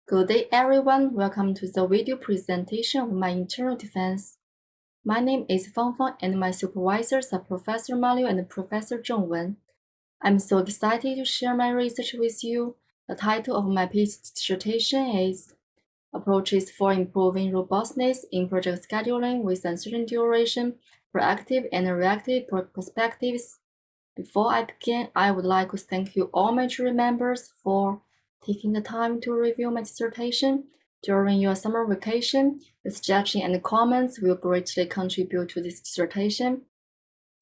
Good day, everyone. Welcome to the video presentation of my internal defense. My name is Fangfang, and my supervisors are Professor Ma Liu and Professor Zheng Wen. I'm so excited to share my research with you. The title of my PhD dissertation is Approaches for Improving Robustness in Project Scheduling with Uncertain Duration, Proactive and Reactive Perspectives. Before I begin, I would like to thank you all my jury members for taking the time to review my dissertation during your summer vacation. Your suggestions and comments will greatly contribute to this dissertation.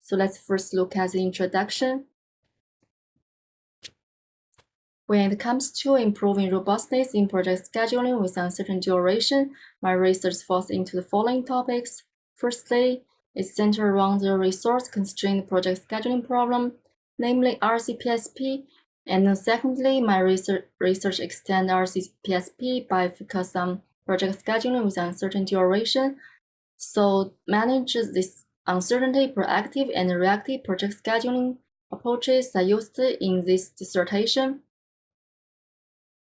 So let's first look at the introduction. When it comes to improving robustness in project scheduling with uncertain duration, my research falls into the following topics. Firstly, it's centered around the resource-constrained project scheduling problem, namely RCPSP. And secondly, my research extends RCPSP by focus on project scheduling with uncertain duration. So manage this uncertainty, proactive and reactive project scheduling approaches are used in this dissertation.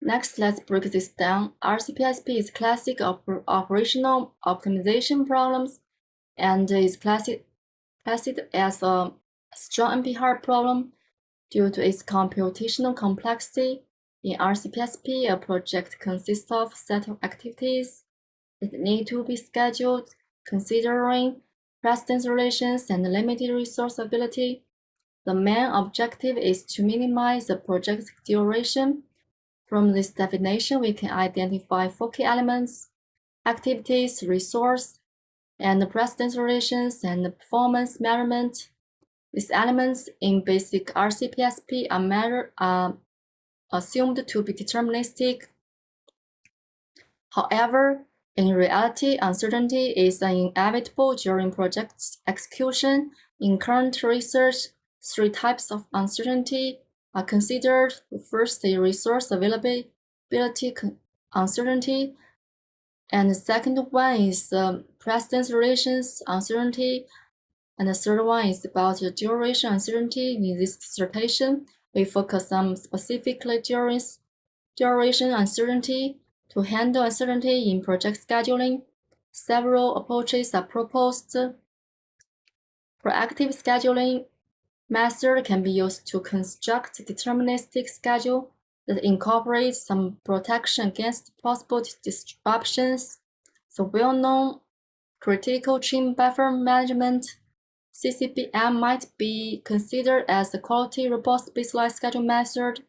Next, let's break this down. RCPSP is classic operational optimization problems and is classified as a strong NP-hard problem due to its computational complexity. In RCPSP, a project consists of a set of activities that need to be scheduled considering precedence relations and limited resource availability. The main objective is to minimize the project duration. From this definition, we can identify 4 key elements: activities, resource, and precedence relations, and performance measurement. These elements in basic RCPSP are assumed to be deterministic. However, in reality, uncertainty is inevitable during project execution. In current research, 3 types of uncertainty are considered. First, the resource availability uncertainty, and the second one is precedence relations uncertainty, and the third one is about the duration uncertainty. In this dissertation, we focus on specifically duration uncertainty. To handle uncertainty in project scheduling, several approaches are proposed. Proactive scheduling method can be used to construct a deterministic schedule that incorporates some protection against possible disruptions. The well-known critical chain buffer management (CCBM) might be considered as a quality robust baseline schedule method.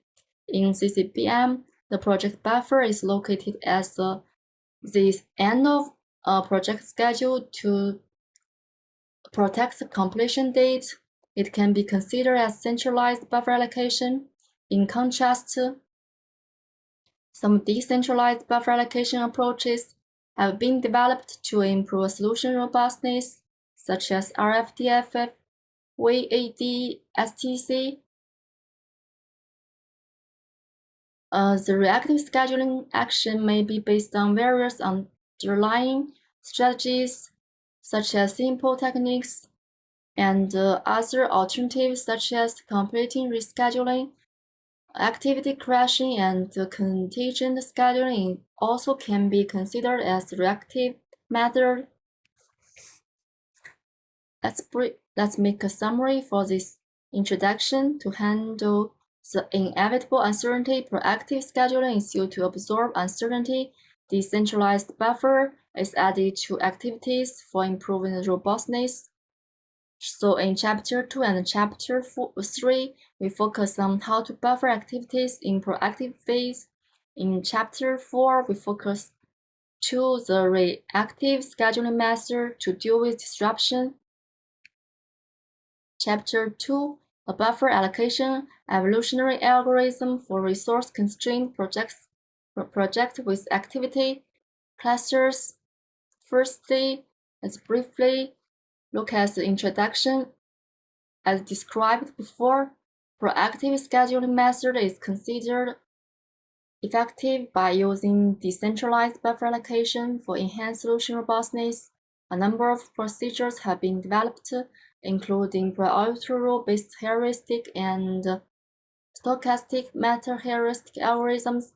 In CCBM, the project buffer is located at the end of a project schedule to protect the completion date. It can be considered as centralized buffer allocation. In contrast, some decentralized buffer allocation approaches have been developed to improve solution robustness, such as RFDFF, VAD, STC. The reactive scheduling action may be based on various underlying strategies, such as simple techniques, and other alternatives such as completing rescheduling, activity crashing, and contingent scheduling also can be considered as reactive method. Let's make a summary for this introduction. To handle the inevitable uncertainty, proactive scheduling is used to absorb uncertainty. Decentralized buffer is added to activities for improving the robustness. So in Chapter 2 and Chapter 3, we focus on how to buffer activities in proactive phase. In Chapter 4, we focus to the reactive scheduling method to deal with disruption. Chapter 2, a buffer allocation evolutionary algorithm for resource-constrained projects with activity clusters. Firstly, let's briefly look at the introduction. As described before, proactive scheduling method is considered effective by using decentralized buffer allocation for enhanced solution robustness. A number of procedures have been developed, including priority rule-based heuristic and stochastic meta-heuristic algorithms.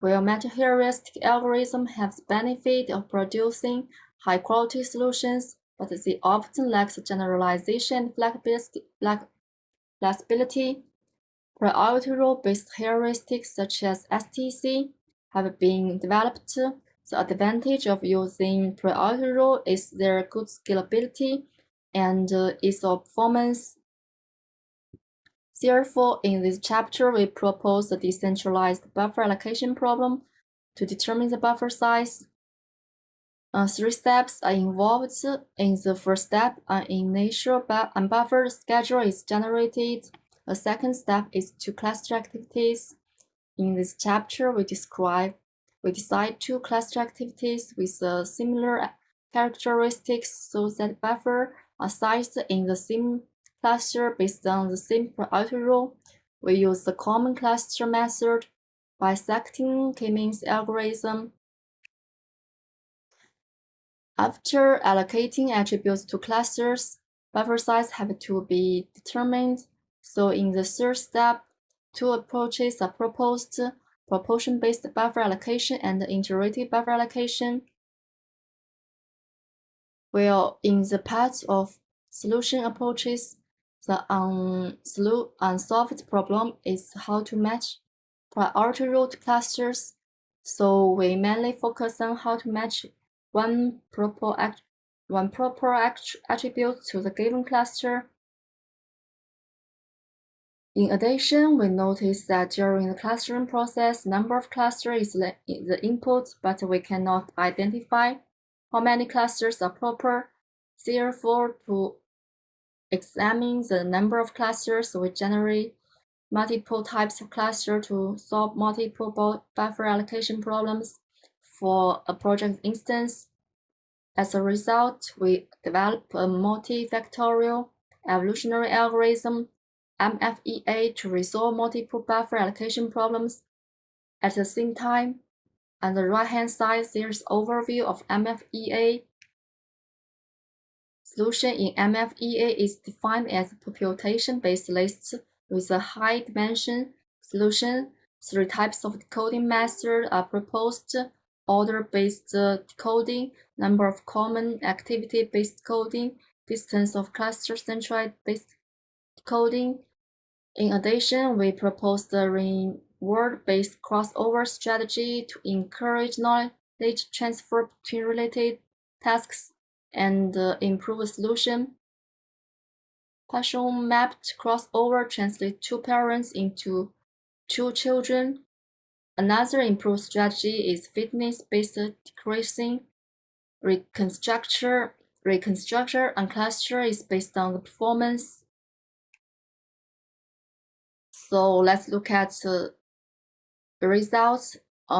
While multi-heuristic algorithms have the benefit of producing high-quality solutions, but they often lack generalization and flexibility. Priority rule-based heuristics such as STC have been developed. The advantage of using priority rule is their good scalability and ease of performance. Therefore, in this chapter, we propose a decentralized buffer allocation problem to determine the buffer size. 3 steps are involved. In the first step, an initial unbuffered schedule is generated. A second step is to cluster activities. In this chapter, we decide to cluster activities with similar characteristics so that buffers are sized in the same cluster based on the same priority rule. We use the common cluster method bisecting k-means algorithm. After allocating attributes to clusters, buffer size have to be determined. So in the third step, 2 approaches are proposed: proportion-based buffer allocation and iterative buffer allocation. While in the part of solution approaches, the unsolved problem is how to match priority root clusters. So we mainly focus on how to match one proper attribute to the given cluster. In addition, we notice that during the clustering process, number of clusters is the input, but we cannot identify how many clusters are proper. Therefore, to examine the number of clusters, we generate multiple types of clusters to solve multiple buffer allocation problems for a project instance. As a result, we develop a multifactorial evolutionary algorithm, MFEA, to resolve multiple buffer allocation problems. At the same time, on the right-hand side, there's an overview of MFEA. Solution in MFEA is defined as a permutation-based list with a high-dimension solution. 3 types of decoding methods are proposed: order-based decoding, number of common activity-based decoding, distance of cluster centroid-based decoding. In addition, we propose the reward-based crossover strategy to encourage knowledge transfer between related tasks and improve solution. Partial mapped crossover translates 2 parents into 2 children. Another improved strategy is fitness-based decreasing. Reconstruction on cluster is based on the performance. So let's look at the results.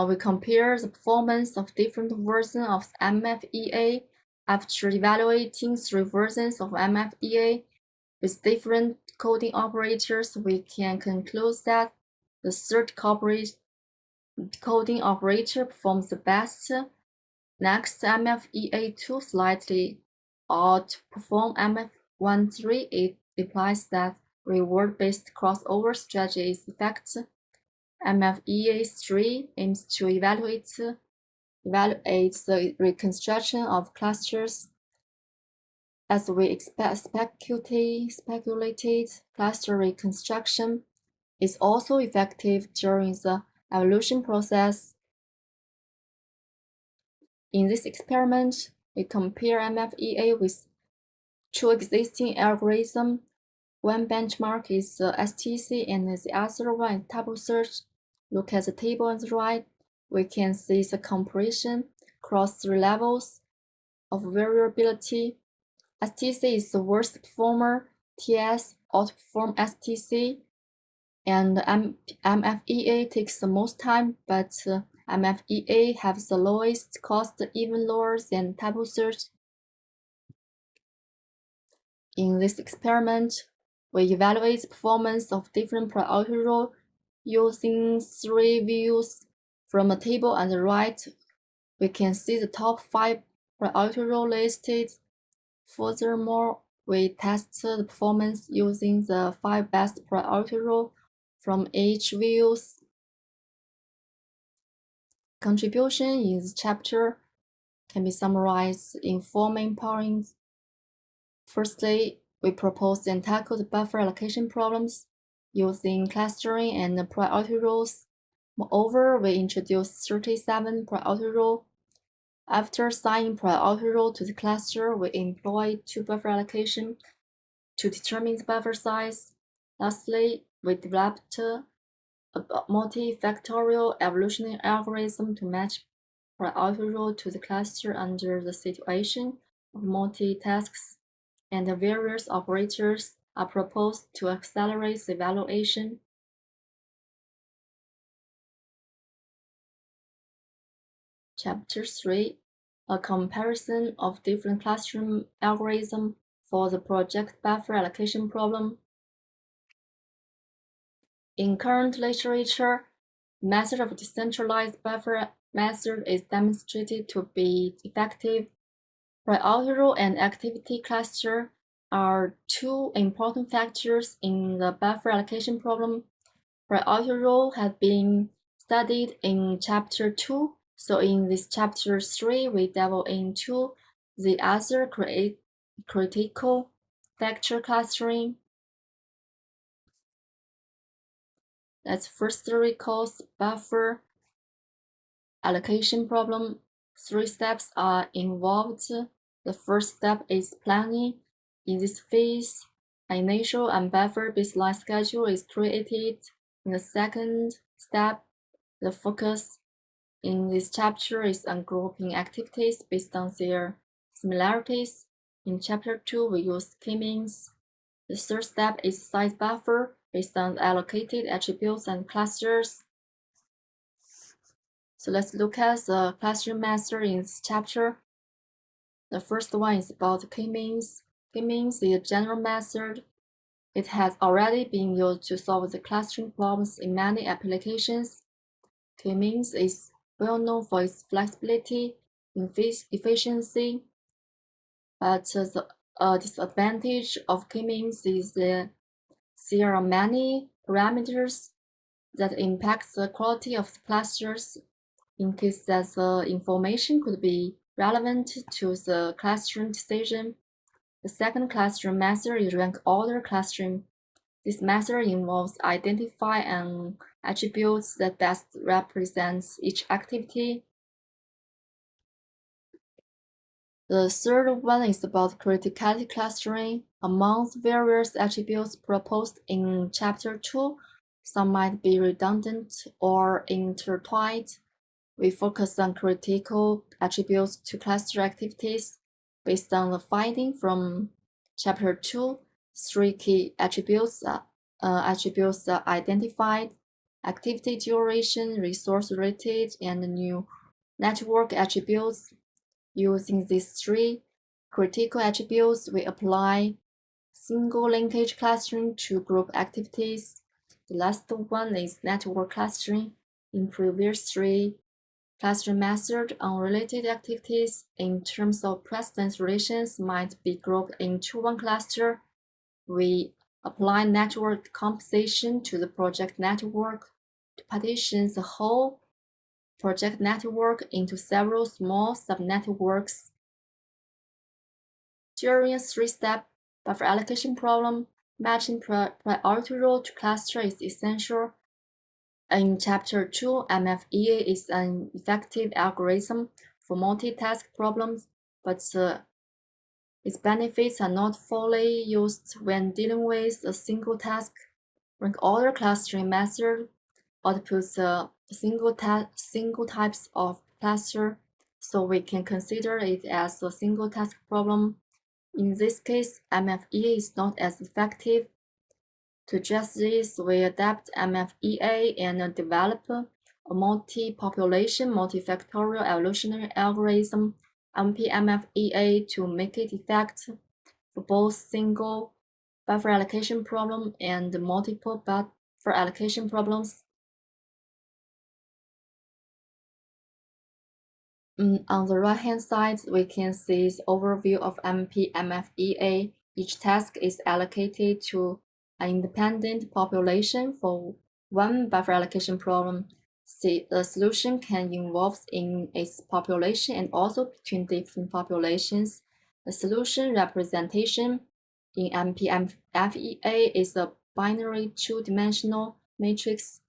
We compare the performance of different versions of MFEA. After evaluating 3 versions of MFEA with different coding operators, we can conclude that the third coding operator performs the best. Next, MFEA2 slightly outperforms MF13. It implies that reward-based crossover strategy is effective. MFEA3 aims to evaluate the reconstruction of clusters. As we speculated, cluster reconstruction is also effective during the evolution process. In this experiment, we compare MFEA with 2 existing algorithms. One benchmark is STC and the other one is table search. Look at the table on the right. We can see the comparison across 3 levels of variability. STC is the worst performer, TS outperforms STC, and MFEA takes the most time, but MFEA has the lowest cost, even lower than table search. In this experiment, we evaluate the performance of different priority rows using 3 views. From a table on the right, we can see the top 5 priority rows listed. Furthermore, we test the performance using the 5 best priority rows from each view. Contribution in this chapter can be summarized in four main points. Firstly, we propose and tackle the buffer allocation problems using clustering and priority rules. Moreover, we introduced 37 priority rule. After assigning priority rule to the cluster, we employ two buffer allocation to determine the buffer size. Lastly, we developed a multifactorial evolutionary algorithm to match priority rule to the cluster under the situation of multitasks, and the various operators are proposed to accelerate the evaluation. Chapter 3, a comparison of different clustering algorithms for the project buffer allocation problem. In current literature, the method of decentralized buffer method is demonstrated to be effective. Priority rule and activity cluster are two important factors in the buffer allocation problem. Priority rule has been studied in Chapter 2, so in this Chapter 3, we delve into the other critical factor clustering. Let's first recall the buffer allocation problem. Three steps are involved. The first step is planning. In this phase, an initial and buffer baseline schedule is created. In the second step, the focus in this chapter is on grouping activities based on their similarities. In Chapter 2, we use k-means. The third step is size buffer based on allocated attributes and clusters. So let's look at the clustering method in this chapter. The first one is about k-means. K-means is a general method. It has already been used to solve the clustering problems in many applications. K-means is well known for its flexibility and efficiency, but the disadvantage of k-means is that there are many parameters that impact the quality of the clusters in case that the information could be relevant to the clustering decision. The second clustering method is rank order clustering. This method involves identifying attributes that best represents each activity. The third one is about criticality clustering. Among the various attributes proposed in Chapter 2, some might be redundant or intertwined. We focus on critical attributes to cluster activities. Based on the finding from Chapter 2, three key attributes are identified: activity duration, resource rated, and new network attributes. Using these three critical attributes, we apply single linkage clustering to group activities. The last one is network clustering. In previous three clustering methods, unrelated activities in terms of precedence relations might be grouped into one cluster. We apply network composition to the project network to partition the whole project network into several small subnetworks. During a three-step buffer allocation problem, matching priority rule to cluster is essential. In Chapter 2, MFEA is an effective algorithm for multitask problems, but its benefits are not fully used when dealing with a single task. Rank order clustering method outputs single types of cluster, so we can consider it as a single task problem. In this case, MFEA is not as effective. To address this, we adapt MFEA and develop a multi-population multifactorial evolutionary algorithm, MPMFEA, to make it effective for both single buffer allocation problem and multiple buffer allocation problems. On the right-hand side, we can see the overview of MPMFEA. Each task is allocated to an independent population for one buffer allocation problem. The solution can involve in its population and also between different populations. The solution representation in MPFEA is a binary two-dimensional matrix.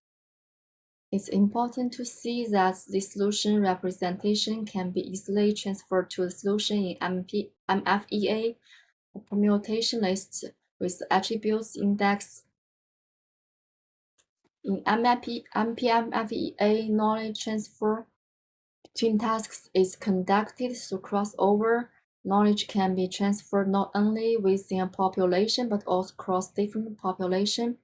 It's important to see that the solution representation can be easily transferred to the solution in MFEA, a permutation list with attributes index. In MPFEA, knowledge transfer between tasks is conducted through crossover. Knowledge can be transferred not only within a population but also across different populations.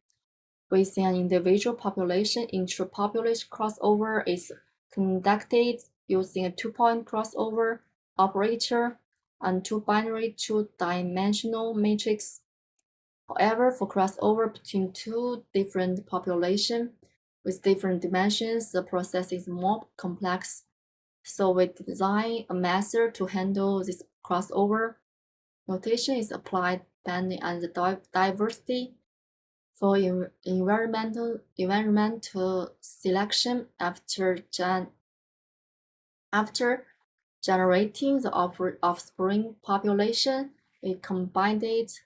Within an individual population, intra-population crossover is conducted using a two-point crossover operator and two-binary two-dimensional matrix. However, for crossover between two different populations with different dimensions, the process is more complex. So we design a method to handle this crossover. Notation is applied depending on the diversity. For environmental selection, after generating the offspring population, we combined it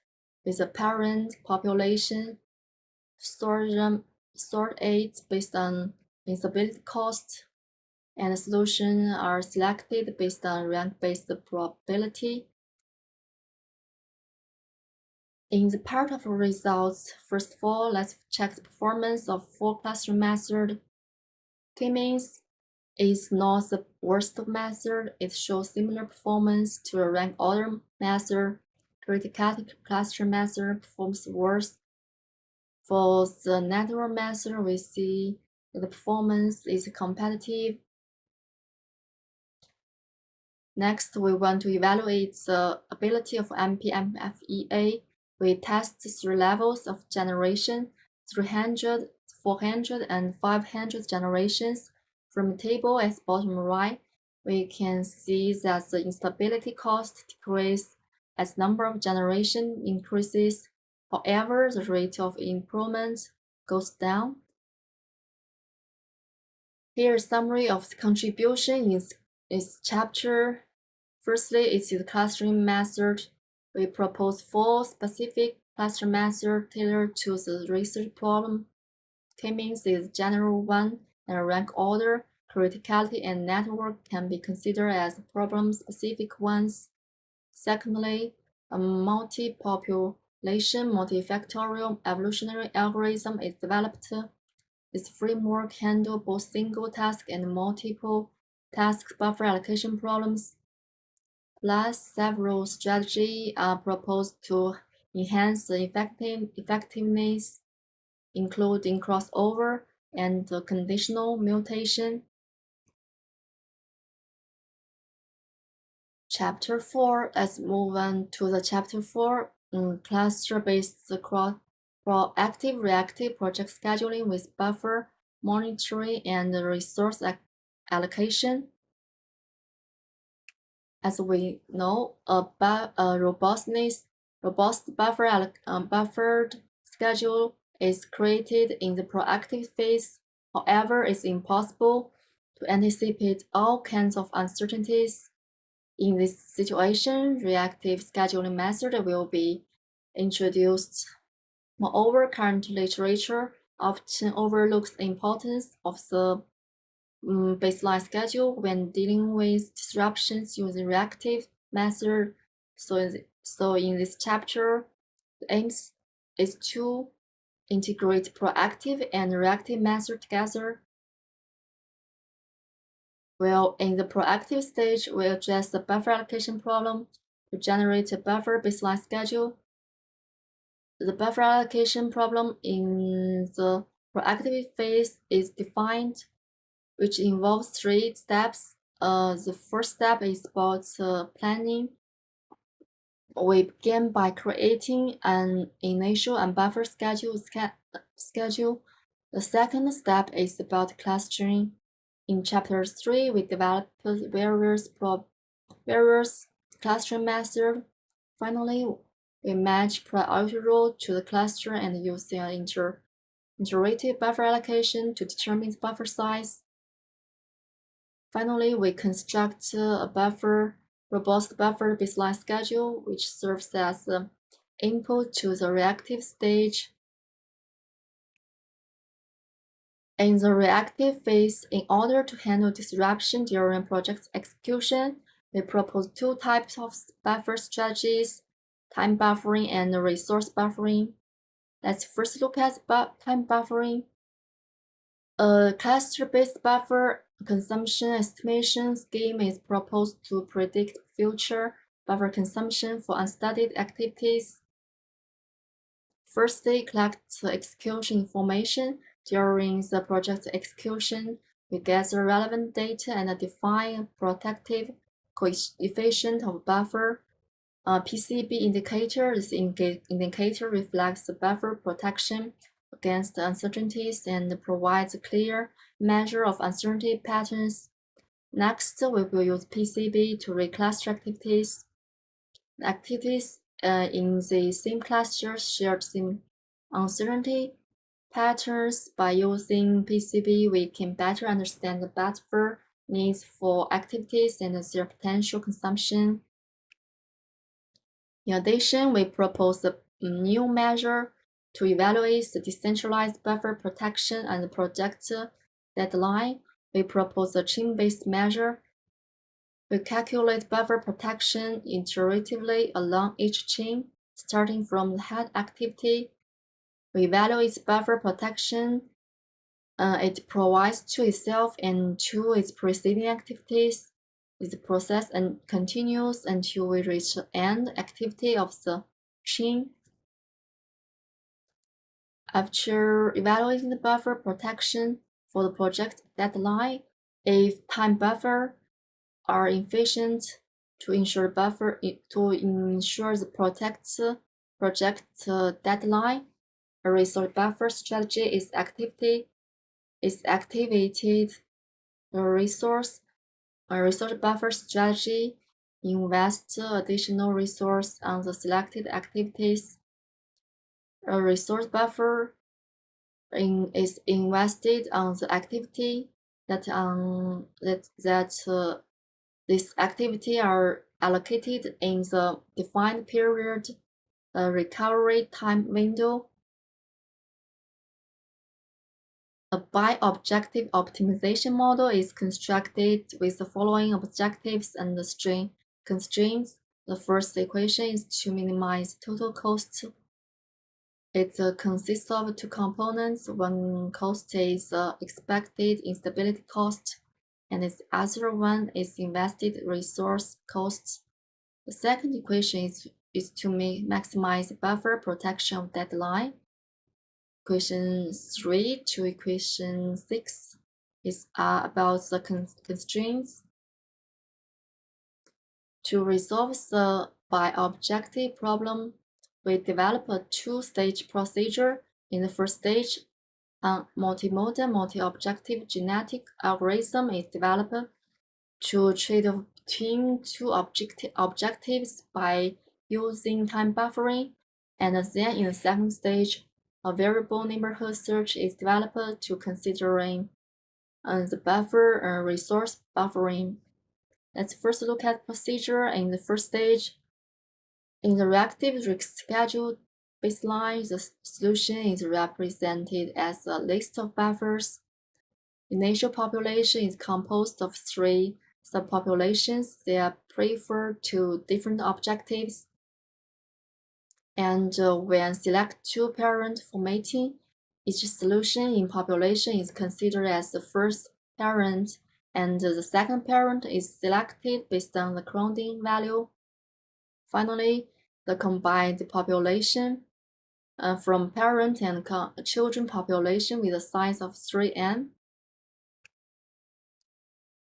with the parent population, sort it based on feasibility cost, and solutions are selected based on rank-based probability. In the part of results, first of all, let's check the performance of full clustering method. K-means is not the worst method. It shows similar performance to a rank order method. Criticality clustering method performs worse. For the network method, we see that the performance is competitive. Next, we want to evaluate the ability of MPFEA. We test 3 levels of generation, 300, 400, and 500 generations. From the table at the bottom right, we can see that the instability cost decreases as number of generation increases. However, the rate of improvement goes down. Here is a summary of the contribution in its chapter. Firstly, it's the clustering method. We propose 4 specific cluster methods tailored to the research problem. K-means is general one, and rank order, criticality, and network can be considered as problem-specific ones. Secondly, a multi-population, multifactorial evolutionary algorithm is developed. This framework handles both single-task and multiple-task buffer allocation problems. Plus, several strategies are proposed to enhance the effectiveness, including crossover and conditional mutation. Chapter 4. Let's move on to the Chapter 4, cluster-based proactive reactive project scheduling with buffer monitoring and resource allocation. As we know, a robust buffered schedule is created in the proactive phase. However, it's impossible to anticipate all kinds of uncertainties. In this situation, reactive scheduling method will be introduced. Moreover, current literature often overlooks the importance of the baseline schedule when dealing with disruptions using reactive method. So in this chapter, the aim is to integrate proactive and reactive method together. Well, in the proactive stage, we address the buffer allocation problem to generate a buffer baseline schedule. The buffer allocation problem in the proactive phase is defined, which involves 3 steps. The first step is about planning. We begin by creating an initial and buffer schedule. The second step is about clustering. In Chapter 3, we developed various clustering methods. Finally, we match priority role to the cluster and use the iterative buffer allocation to determine the buffer size. Finally, we construct a robust buffer baseline schedule, which serves as the input to the reactive stage. In the reactive phase, in order to handle disruption during project execution, we propose two types of buffer strategies: time buffering and resource buffering. Let's first look at time buffering. A cluster-based buffer consumption estimation scheme is proposed to predict future buffer consumption for unstudied activities. Firstly, collect execution information. During the project execution, we gather relevant data and define a protective coefficient of buffer. PCB indicator. This indicator reflects the buffer protection against uncertainties and provides a clear measure of uncertainty patterns. Next, we will use PCB to recluster activities. Activities in the same cluster share same uncertainty patterns. By using PCB, we can better understand the buffer needs for activities and their potential consumption. In addition, we propose a new measure to evaluate the decentralized buffer protection and project deadline. We propose a chain-based measure. We calculate buffer protection iteratively along each chain, starting from the head activity. We evaluate buffer protection it provides to itself and to its preceding activities. This process continues until we reach the end activity of the chain. After evaluating the buffer protection for the project deadline, if time buffer are efficient to ensure the project deadline, a resource buffer strategy is activated. A resource buffer strategy invests additional resource on the selected activities. A resource buffer is invested on the activity that this activity are allocated in the defined period recovery time window. A bi-objective optimization model is constructed with the following objectives and constraints. The first equation is to minimize total cost. It consists of two components. One cost is expected instability cost, and the other one is invested resource costs. The second equation is to maximize buffer protection of deadline. Equation 3 to equation 6 is about the constraints. To resolve the bi-objective problem, we develop a two-stage procedure. In the first stage, a multimodal, multi-objective genetic algorithm is developed to trade between two objectives by using time buffering. And then in the second stage, a variable neighborhood search is developed to considering the buffer resource buffering. Let's first look at procedure in the first stage. In the reactive schedule baseline, the solution is represented as a list of buffers. Initial population is composed of three subpopulations. They are preferred to different objectives. And when select two parents for mating, each solution in population is considered as the first parent, and the second parent is selected based on the crowding value. Finally, the combined population from parent and children population with a size of 3n.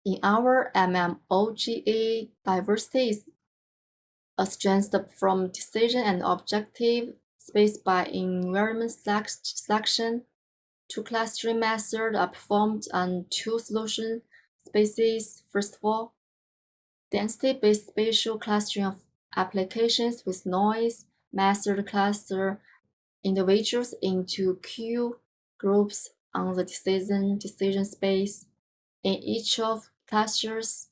In our MMOGA, diversity is a strength from decision and objective space by environment selection. Two clustering methods are performed on two solution spaces. First of all, density-based spatial clustering of applications with noise method cluster individuals into Q groups on the decision space. In each of clusters.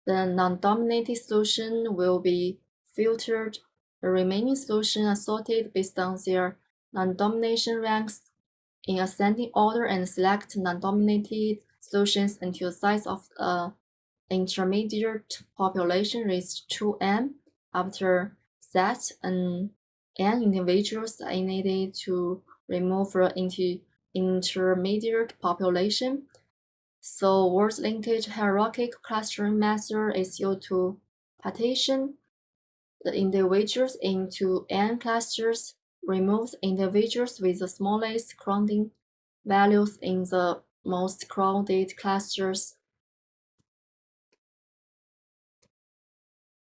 The non-dominated solution will be filtered. The remaining solution are sorted based on their non-domination ranks in ascending order and select non-dominated solutions until the size of the intermediate population reaches 2n. After that, n individuals are needed to remove the intermediate population. So word linkage hierarchical clustering method is used to partition the individuals into n clusters, remove individuals with the smallest crowding values in the most crowded clusters.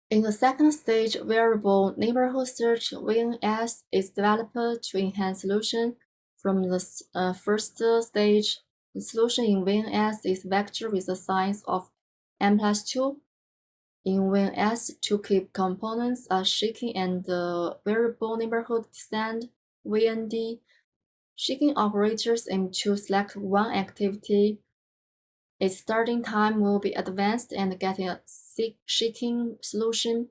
In the second stage, variable neighborhood search (VNS) is developed to enhance solution. From the first stage, the solution in VNS is vector with a size of n+2. In VNS, two key components are shaking and the variable neighborhood descent (VND). Shaking operators aim to select one activity. Its starting time will be advanced and getting a shaking solution.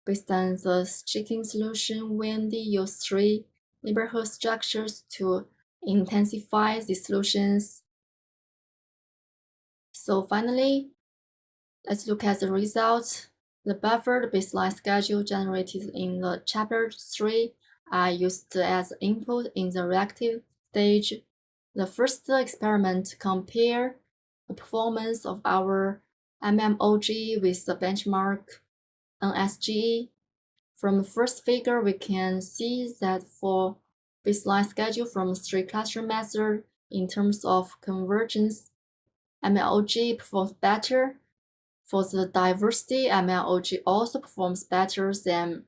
Based on the shaking solution, VND use three neighborhood structures to intensify the solutions. So finally, let's look at the results. The buffered baseline schedule generated in the chapter 3 are used as input in the reactive stage. The first experiment compared the performance of our MMOG with the benchmark NSGE. From the first figure, we can see that for baseline schedule from three cluster method in terms of convergence, MLOG performs better. For the diversity, MLOG also performs better than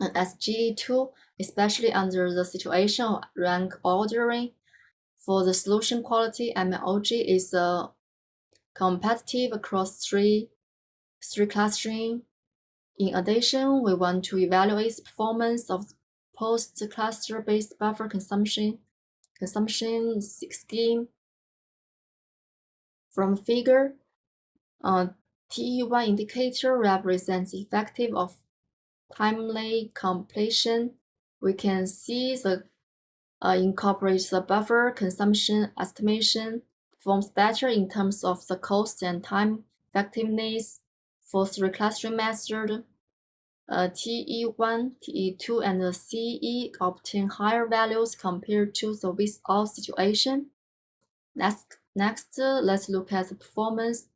NSGE2, especially under the situation of rank ordering. For the solution quality, MLOG is competitive across three clustering. In addition, we want to evaluate the performance of post-cluster-based buffer consumption scheme. From figure, TE1 indicator represents the effective of timely completion. We can see the incorporates the buffer consumption estimation, performs better in terms of the cost and time effectiveness. For three clustering method, TE1, TE2, and CE obtain higher values compared to the without situation. Next, let's look at the performance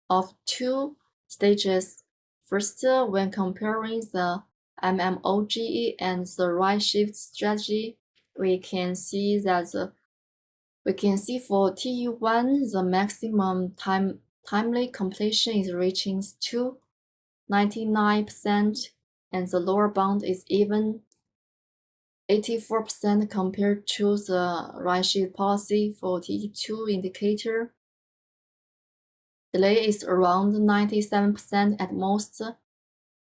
of two stages. First, when comparing the MMOGE and the right shift strategy, we can see for TE1 the maximum timely completion is reaching to 99%, and the lower bound is even 84% compared to the right shift policy. For TE2 indicator, delay is around 97% at most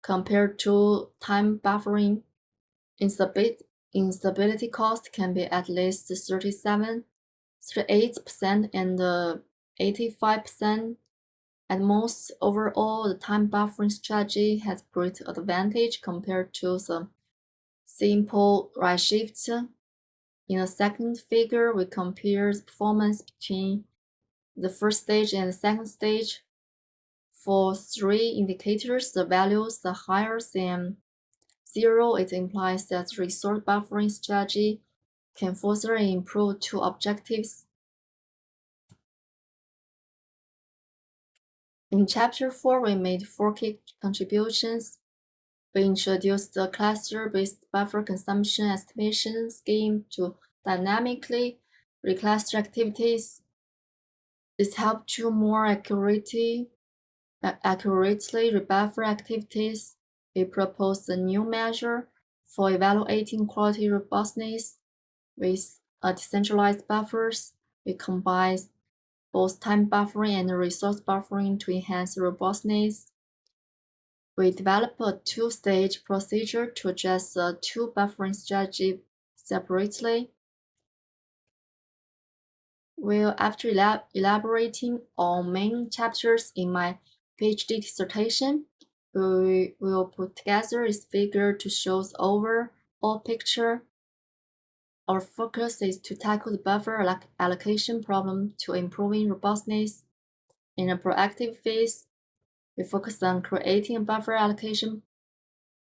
compared to time buffering. Instability cost can be at least 38%, and 85% at most. Overall, the time buffering strategy has great advantage compared to the simple right shift. In the second figure, we compare the performance between the first stage and the second stage. For three indicators, the values are higher than 0. It implies that resource buffering strategy can further improve two objectives. In Chapter 4, we made 4 key contributions. We introduced the cluster-based buffer consumption estimation scheme to dynamically recluster activities. This helped to more accurately rebuffer activities. We proposed a new measure for evaluating quality robustness with decentralized buffers. We combined both time buffering and resource buffering to enhance robustness. We developed a two-stage procedure to address the two buffering strategies separately. Well, after elaborating on main chapters in my PhD dissertation, we will put together this figure to show the overall picture. Our focus is to tackle the buffer allocation problem to improving robustness. In a proactive phase, we focus on creating a buffer allocation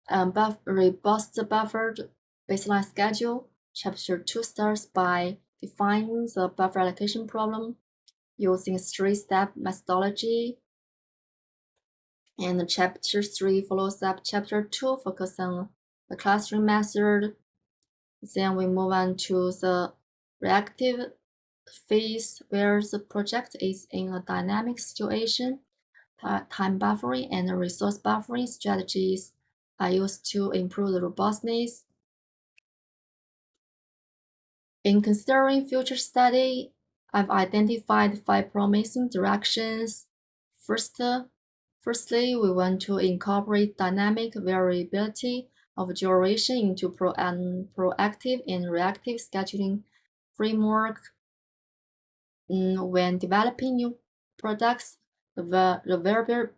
robust buffered baseline schedule. Chapter 2 starts by defining the buffer allocation problem using a three-step methodology. And chapter 3 follows up chapter 2, focus on the clustering method. Then we move on to the reactive phase where the project is in a dynamic situation. Time buffering and resource buffering strategies are used to improve the robustness. In considering future study, I've identified 5 promising directions. Firstly, we want to incorporate dynamic variability of duration into proactive and reactive scheduling framework. When developing new products, the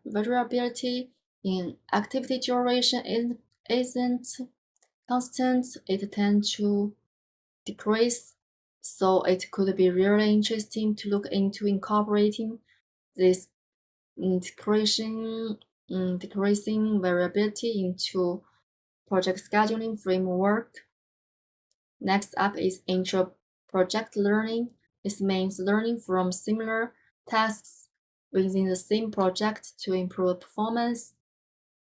variability in activity duration isn't constant. It tends to decrease, so it could be really interesting to look into incorporating this decreasing variability into project scheduling framework. Next up is intra-project learning. This means learning from similar tasks within the same project to improve performance.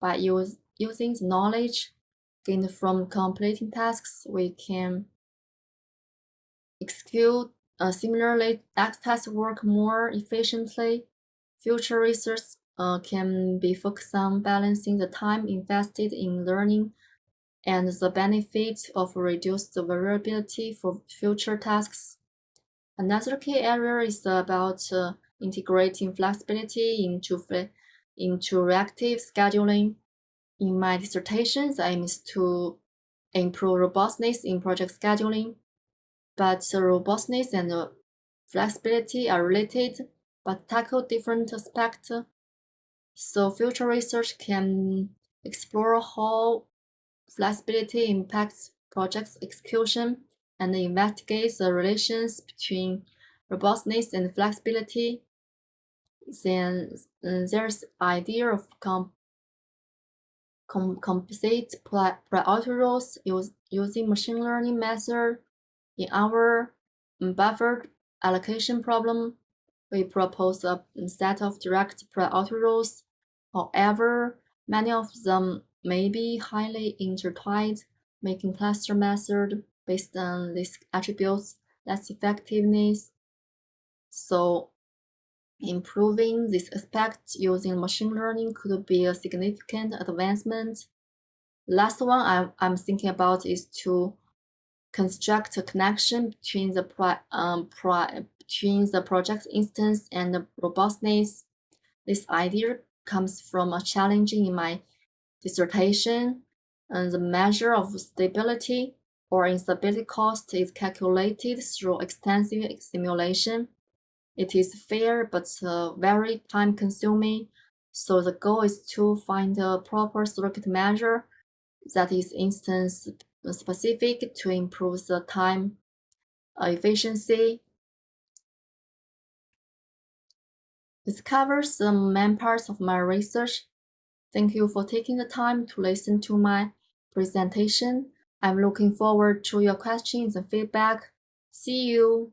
By using the knowledge gained from completing tasks, we can execute similarly task work more efficiently. Future research can be focused on balancing the time invested in learning and the benefit of reduced variability for future tasks. Another key area is about integrating flexibility into reactive scheduling. In my dissertation, the aim is to improve robustness in project scheduling, but robustness and flexibility are related but tackle different aspects. So future research can explore how flexibility impacts project execution and investigate the relations between robustness and flexibility. Then there's the idea of composite priority roles using machine learning method. In our buffered allocation problem, we propose a set of direct priority roles. However, many of them may be highly intertwined, making cluster method based on these attributes less effectiveness. So improving this aspect using machine learning could be a significant advancement. Last one I'm thinking about is to construct a connection between the project instance and the robustness. This idea comes from a challenge in my dissertation, and the measure of stability or instability cost is calculated through extensive simulation. It is fair but very time-consuming, so the goal is to find a proper circuit measure that is instance-specific to improve the time efficiency. This covers the main parts of my research. Thank you for taking the time to listen to my presentation. I'm looking forward to your questions and feedback. See you!